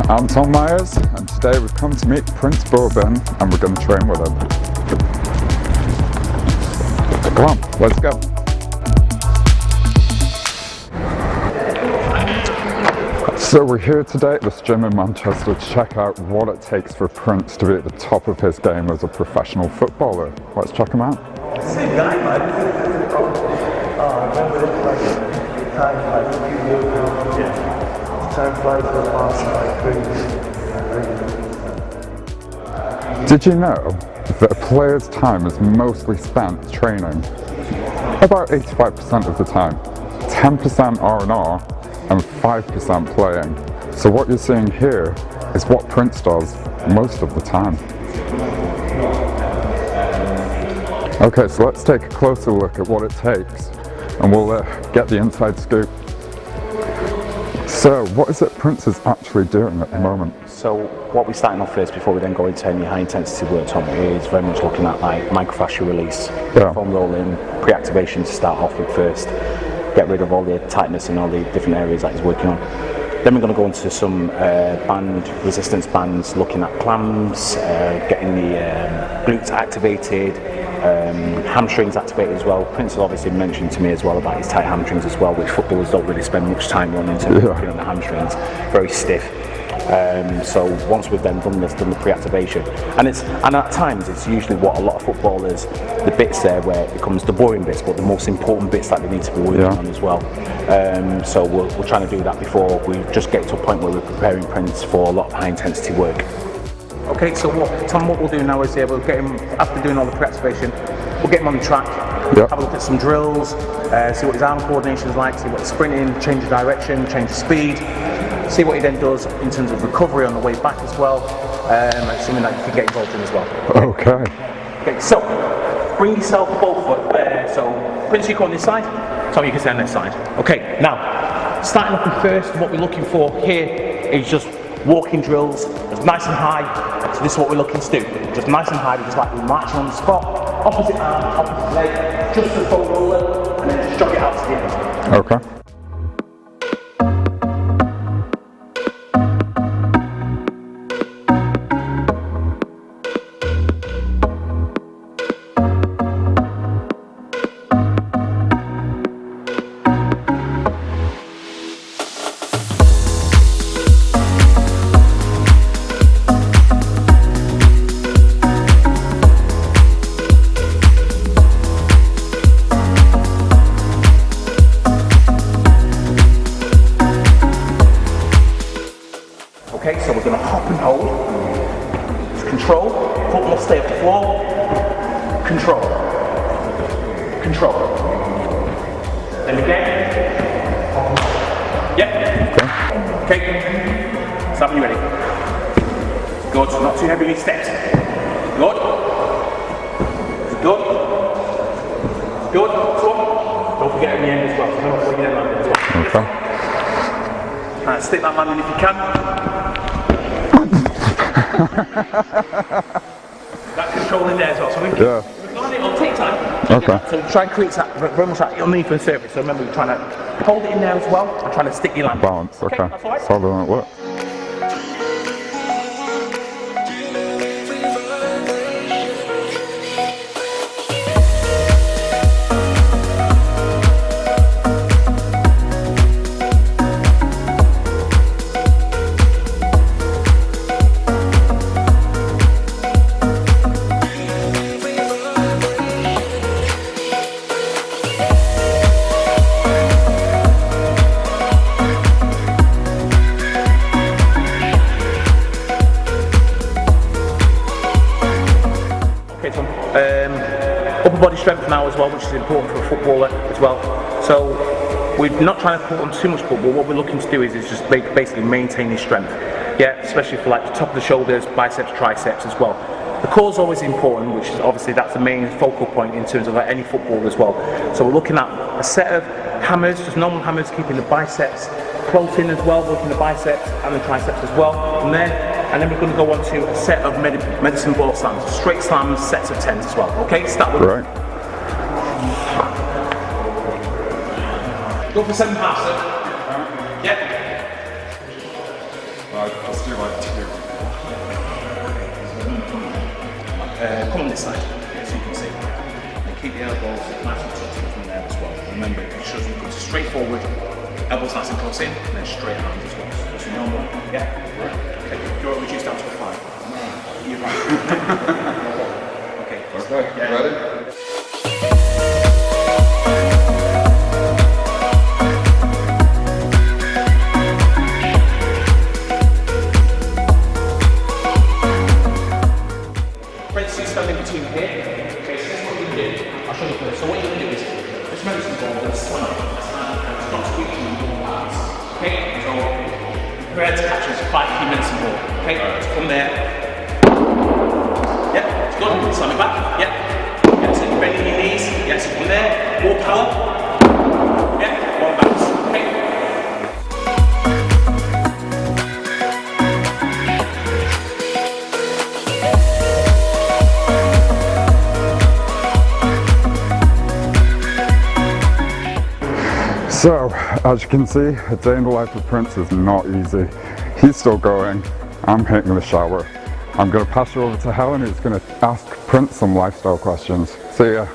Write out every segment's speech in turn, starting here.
I'm Tom Myers, and today we've come to meet Prince Buaben, and we're going to train with him. Come on, let's go. So we're here today at this gym in Manchester to check out what it takes for Prince to be at the top of his game as a professional footballer. Let's check him out. Same guy, man. Remember it, like, time flies so fast, like, Did you know that a player's time is mostly spent training? About 85% of the time. 10% R&R and 5% playing. So what you're seeing here is what Prince does most of the time. Okay, so let's take a closer look at what it takes, and we'll get the inside scoop. So, what is it Prince is actually doing at the moment? So, what we're starting off first before we then go into any high intensity work, Tom, is very much looking at like microfascial release, foam rolling, pre-activation to start off with first, get rid of all the tightness in all the different areas that he's working on. Then we're going to go into some resistance bands, looking at clams, getting the glutes activated, hamstrings activated as well. Prince has obviously mentioned to me as well about his tight hamstrings as well, which footballers don't really spend much time on in terms of working on the hamstrings, very stiff. So once we've then done the pre-activation, and at times it's usually what a lot of footballers, the bits there where it becomes the boring bits, but the most important bits that they need to be working on as well. So we're trying to do that before we just get to a point where we're preparing Prince for a lot of high intensity work. Okay, so what we'll do now is we'll get him, after doing all the pre-activation, we'll get him on the track, have a look at some drills, see what his arm coordination is like, see what he's sprinting, change the direction, change the speed, see what he then does in terms of recovery on the way back as well, and something that you can get involved in as well. Okay. Okay, so bring yourself both foot there. So Prince, you go on this side, Tom, you can stay on this side. Okay, now starting off with first, what we're looking for here is just walking drills, just nice and high. So this is what we're looking to do, just nice and high, just like we're marching on the spot, opposite arm, opposite leg, just the foam roller, and then just jog it out to the end. Okay. Okay, so we're going to hop and hold. It's control, foot must stay off the floor. Control. Control. Then again. Yep. Okay. Stop, you ready? Good, not too heavy with steps. Good. Good. Good. So, don't forget in the end as well. So don't forget that landing as well. Okay. Alright, stick that landing if you can. That control in there as well, so we've got it, it'll take time. Okay. So try and create that very much like underneath the surface. So remember, you're trying to hold it in there as well and trying to stick your land. Balance, okay. That's all right. So doesn't it work? Upper body strength now as well, which is important for a footballer as well. So we're not trying to put on too much foot, but what we're looking to do is just basically maintain his strength. Yeah, especially for like the top of the shoulders, biceps, triceps as well. The core is always important, which is obviously that's the main focal point in terms of like any football as well. So we're looking at a set of hammers, just normal hammers, keeping the biceps close in as well, working the biceps and the triceps as well from there. And then we're going to go on to a set of medicine ball slams, straight slams, sets of 10s as well. Okay, start with Right. Go for 7 passes. Yep. Let's do my Come on this side, as you can see. And keep the elbows nice and touching from there as well. Remember, it shows you go straight forward, elbows nice and close in, and then straight hands as well. So it's normal. Yeah? Okay. Do you want to reduce down to a 5? No. You're right. Okay. Okay, yeah. ready? Standing between here. Okay, so this is what you do. I'll show you first. So what you're going to do is, this medicine ball will swim up. It's not squeaking in your hands. Okay, so prepare to catch us 5 key medicine ball. Okay, so from there. Yep, it's good. Slam it back. Yep. Yeah, so bending your knees. Yes, from there. More power. Yep, one bounce. Okay. So, as you can see, a day in the life of Prince is not easy. He's still going, I'm hitting the shower. I'm going to pass you over to Helen, who's going to ask Prince some lifestyle questions. See ya.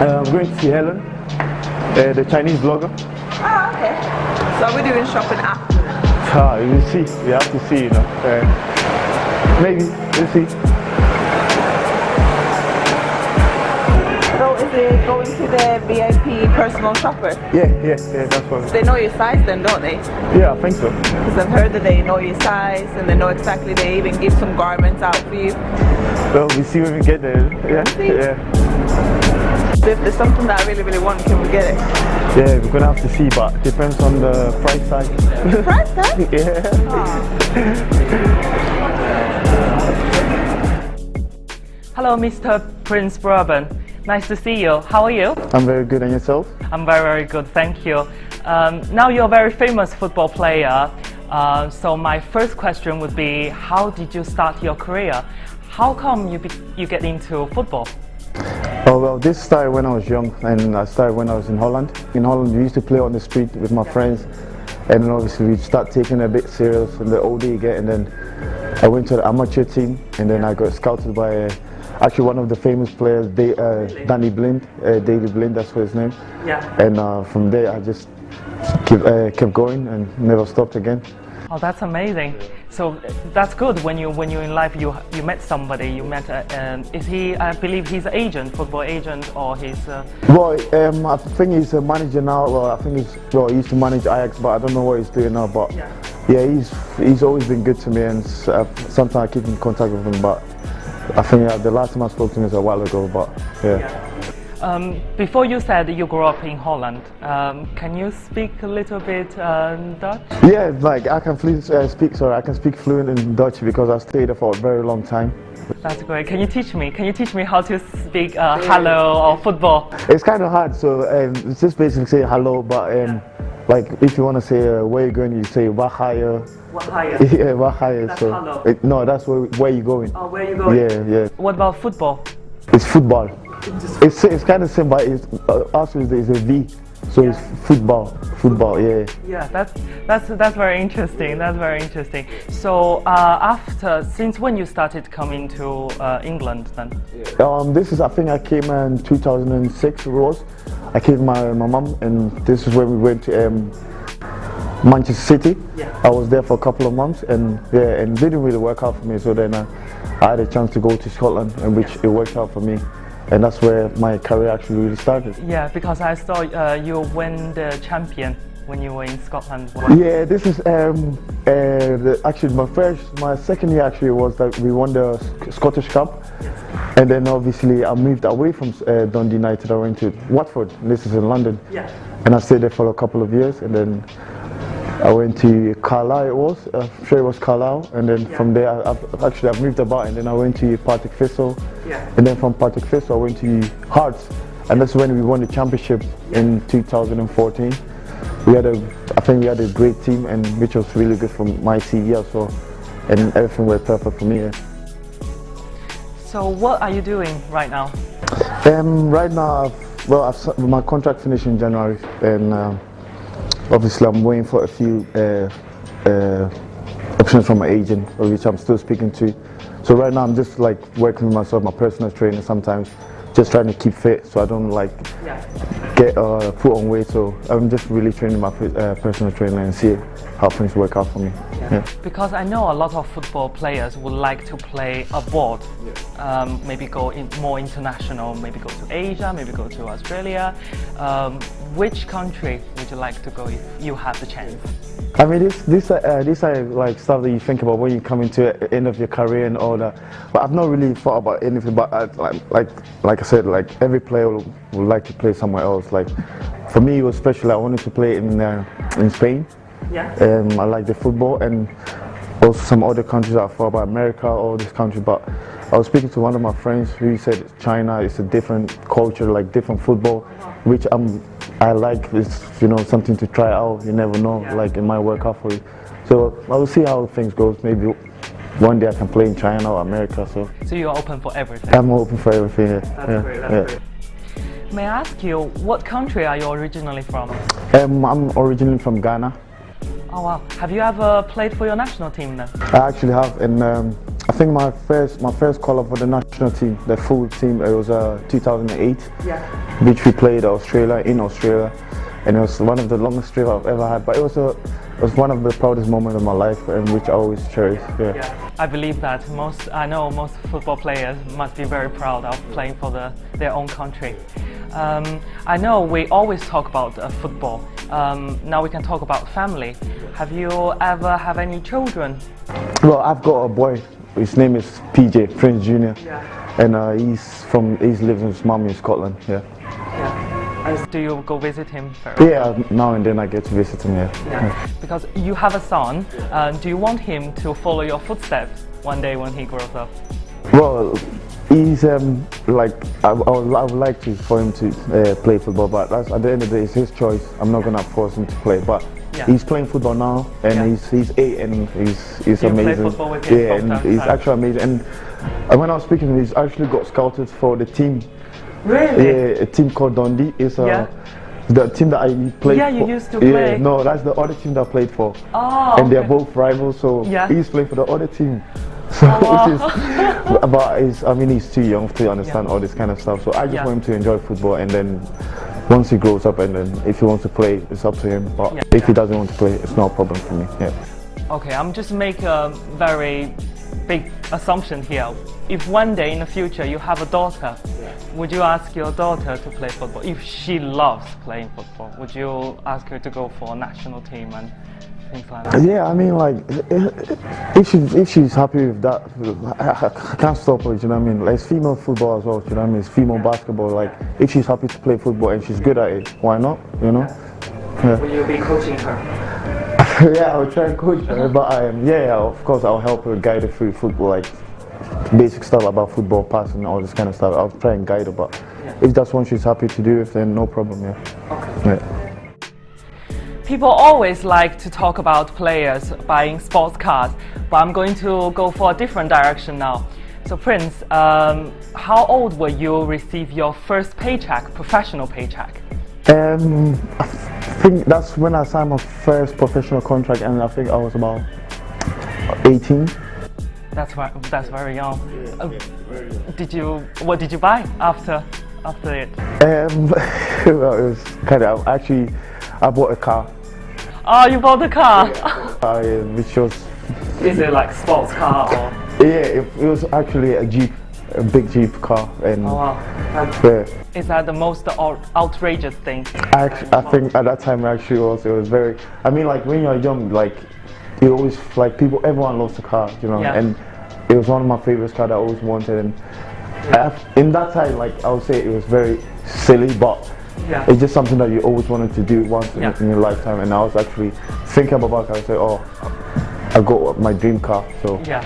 I'm going to see Helen, the Chinese blogger. Ah, okay. So we're doing shopping after. You will see. We have to see, you know. Maybe we'll see. So is it going to the VIP personal shopper? Yeah, that's what. They know your size then, don't they? Yeah, I think so. Because I've heard that they know your size and they know exactly, they even give some garments out for you. Well, we see when we get there. Yeah, yeah. So if there's something that I really, really want, can we get it? Yeah, we're gonna have to see, but depends on the price tag. Price tag? Yeah. Hello, Mr. Prince Buaben. Nice to see you. How are you? I'm very good, and yourself? I'm very, very good, thank you. Now you're a very famous football player. So my first question would be, how did you start your career? How come you get into football? Oh well, this started when I was young, and I started when I was in Holland. In Holland, we used to play on the street with my friends, and then obviously we start taking it a bit serious, and the older you get, and then I went to the amateur team, and then I got scouted by actually one of the famous players, Danny Blind, Daley Blind, that's his name. Yeah. And from there, I just kept going and never stopped again. Oh, that's amazing. So that's good when you're in life. You met somebody. You met. Is he? I believe he's an agent, football agent, or he's. Well, I think he's a manager now. Well, I think he used to manage Ajax, but I don't know what he's doing now. But yeah, he's always been good to me, and sometimes I keep in contact with him. But I think the last time I spoke to him was a while ago. But yeah. Before you said you grew up in Holland, can you speak a little bit Dutch? Yeah, like I can speak fluent in Dutch because I stayed there for a very long time. That's great. Can you teach me? Can you teach me how to speak hello or football? It's kind of hard, so it's just basically say hello, but like if you want to say where you're going, you say waar ga je? Waar ga je? Yeah, waar ga je? That's so hello. No, that's where you're going. Oh, where you going? Yeah. What about football? It's football. It's kind of same, but it's also is a V, so it's football. Yeah. Yeah, that's very interesting. That's very interesting. So since when you started coming to England then? This is, I think I came in 2006. It was. I came with my mum, and this is when we went to Manchester City. Yeah. I was there for a couple of months, and it didn't really work out for me. So then I had a chance to go to Scotland, and which it worked out for me. And that's where my career actually really started. Yeah, because I saw you win the champion when you were in Scotland. Yeah, this is actually my second year actually was that we won the Scottish Cup. And then obviously I moved away from Dundee United. I went to Watford. This is in London. Yeah. And I stayed there for a couple of years, and then I went to Carlisle. I'm sure it was Carlisle. And then from there, I've moved about, and then I went to Partick Thistle. Yeah. And then from Partick Thistle, I went to Hearts, and that's when we won the championship in 2014. I think we had a great team, and which was really good for my team. Yeah, so and everything went perfect for me. Yeah. So what are you doing right now? Right now, my contract finished in January, and obviously I'm waiting for a few options from my agent, which I'm still speaking to. So right now I'm just like working with myself, my personal trainer sometimes, just trying to keep fit so I don't like get put on weight. So I'm just really training my personal trainer and see how things work out for me. Yeah. Because I know a lot of football players would like to play abroad, maybe go more international, maybe go to Asia, maybe go to Australia. Which country would you like to go if you have the chance? I mean, these are like stuff that you think about when you come into the end of your career and all that. But I've not really thought about anything. But like I said, like every player would like to play somewhere else. Like for me, it was special. I wanted to play in Spain. Yeah. I like the football, and also some other countries. I thought about America, all these countries. But I was speaking to one of my friends who said China is a different culture, like different football, which I like. It's something to try out. You never know, like it might work out for you. So I will see how things goes. Maybe one day I can play in China or America. So you're open for everything? I'm open for everything. Yeah. That's great. That's great. May I ask you, what country are you originally from? I'm originally from Ghana. Oh wow! Have you ever played for your national team then? I actually have, and I think my first call up for the national team, the full team, it was 2008, which we played in Australia, and it was one of the longest trips I've ever had. But it was one of the proudest moments of my life, and which I always cherish. Yeah. I believe that I know most football players must be very proud of playing for their own country. I know we always talk about football. Now we can talk about family. Have you ever have any children? Well, I've got a boy. His name is PJ, Prince Jr. And he lives with his mum in Scotland. Yeah. And do you go visit him? Yeah, now and then I get to visit him. Yeah. Because you have a son. Do you want him to follow your footsteps one day when he grows up? Well, he's like I would like for him to play football, but at the end of the day, it's his choice. I'm not gonna force him to play, but he's playing football now, and he's 8, and he's you amazing. Play football with him and he's actually amazing. And when I was speaking to him, he's actually got scouted for the team. Really? Yeah, a team called Dundee. It's the team that I played for. Yeah, you used to play. Yeah, no, that's the other team that I played for. Oh, and they're both rivals, so he's playing for the other team. So he's too young to understand all this kind of stuff. So I just want him to enjoy football, and then once he grows up, and then if he wants to play, it's up to him. But if he doesn't want to play, it's no problem for me. Yeah. Okay, I'm just making a very big assumption here. If one day in the future you have a daughter, would you ask your daughter to play football? If she loves playing football, would you ask her to go for a national team and things like that? Yeah, I mean, like, if she's happy with that, I can't stop her, you know what I mean? Like, it's female football as well, you know what I mean? It's female basketball, like, if she's happy to play football and she's good at it, why not, you know? Will you be coaching her? Yeah, I'll try and coach her, but of course I'll help her guide her through football, like, basic stuff about football, passing, all this kind of stuff. I'll try and guide her, but if that's one she's happy to do it, then no problem, Okay. People always like to talk about players buying sports cars, but I'm going to go for a different direction now. So Prince, how old were you receive your first paycheck, professional paycheck? I think that's when I signed my first professional contract, and I think I was about 18. That's very young. What did you buy after it? Well, it was kind of I bought a car. Oh, you bought the car? Which was... Is it like sports car or? Yeah, it was actually a Jeep, a big Jeep car. And oh wow. Is that the most outrageous thing? I think at that time actually it was very... I mean, like when you're young, like you always, like everyone loves the car, you know, and it was one of my favorite cars that I always wanted, and In that time, like I would say, it was very silly, but Yeah. it's just something that you always wanted to do once Yeah. in your lifetime. And I was actually thinking about it. I say, oh, I got my dream car. So Yeah.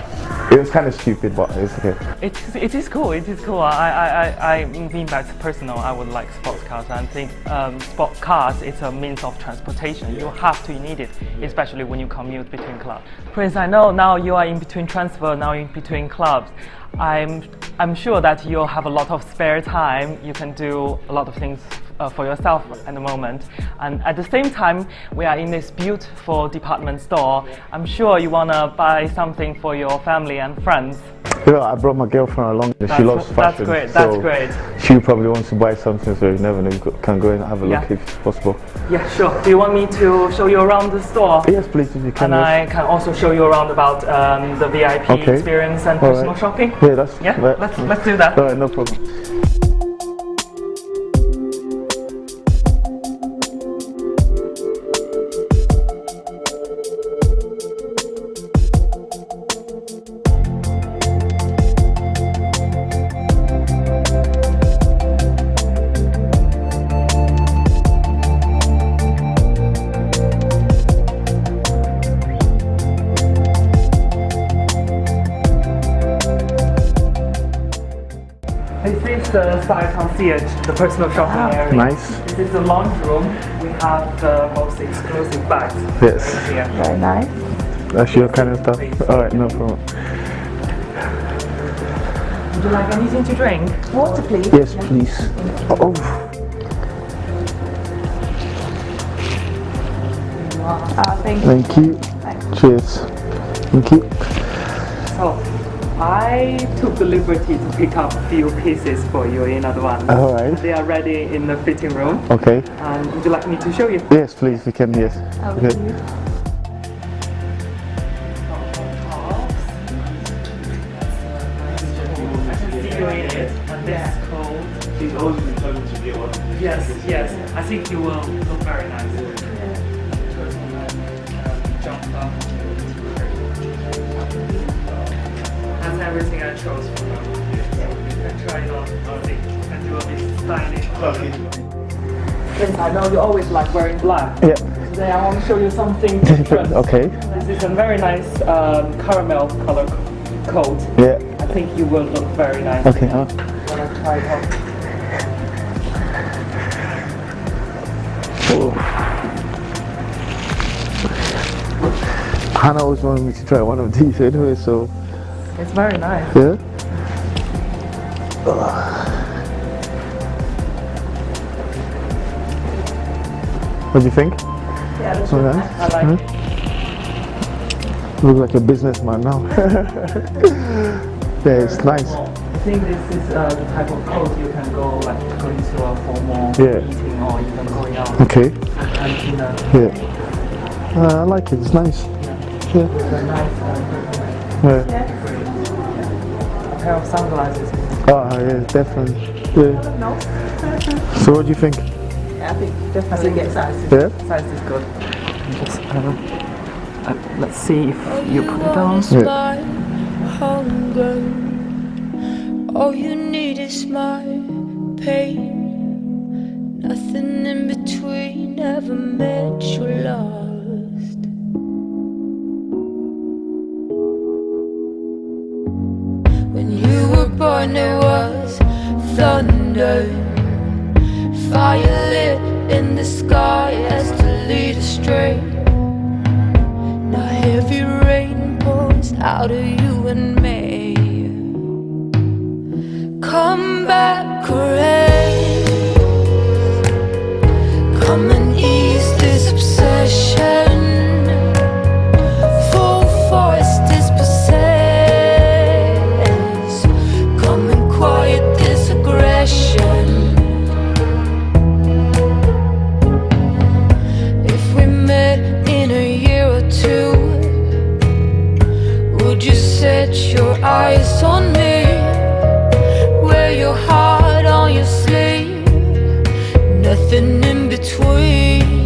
it was kind of stupid, but it's okay. It is cool. It is cool. I moving back to personal. I would like sports cars. I think sport cars is a means of transportation. You have to need it, especially when you commute between clubs. Prince, I know now you are in between transfer. Now in between clubs. I'm sure that you'll have a lot of spare time. You can do a lot of things for yourself at the moment. And at the same time, we are in this beautiful department store. I'm sure you want to buy something for your family and friends. You know, I brought my girlfriend along. She loves fashion. That's great. So That's great. she probably wants to buy something, so you never know. You can go and have a look if it's possible. Yeah, sure. Do you want me to show you around the store? Yes, please, if you can. And yes. I can also show you around about the VIP experience and All personal right. shopping. Yeah, that's Yeah, let's do that. All right, no problem. This is the style concierge, the personal shopping area. Nice. This is the laundry room. We have the most exclusive bags. Yes. Here. Very nice. That's your kind of stuff. All right, no problem. Would you like anything to drink? Water, please. Yes, please. Oh, Thank you. thank you. Cheers. Thank you. So, I took the liberty to pick up a few pieces for you in advance. All right. They are ready in the fitting room. Okay. And would you like me to show you? Yes, please. You can. Yes. Okay. She's always been telling to get one. Yes. I think you will look very nice. Jump up. That's everything I chose for you. You can try it on. And do a bit styling. Prince, I know you always like wearing black. Yeah. Today I want to show you something different. Okay. This is a very nice caramel color coat. Yeah. I think you will look very nice. Okay. When I try it on. Hannah always wanted me to try one of these anyway, so It's very nice. yeah. What do you think? Yeah, that's So nice. I like it. Look like a businessman now. Yeah, it's nice. I think this is the type of coat you can go like going to a formal Yeah. meeting or even going out. Okay. And Yeah. I like it. It's nice. Yeah. a nice Yeah. a pair of sunglasses. Oh, yeah, definitely. Yeah. No. So what do you think? Yeah, I think definitely get size. Yeah. Size is good. Just let's see if you put it on. Yeah. Hunger. All you need is my pain. Nothing in between ever met you lost. When you were born there was thunder, fire lit in the sky as to lead astray. Now heavy rain pours out of you and me. Come back, rain. Come and ease this obsession. Full force dispossess. Come and quiet this aggression. If we met in a year or two, would you set your eyes on me? Wear your heart on your sleeve. Nothing in between.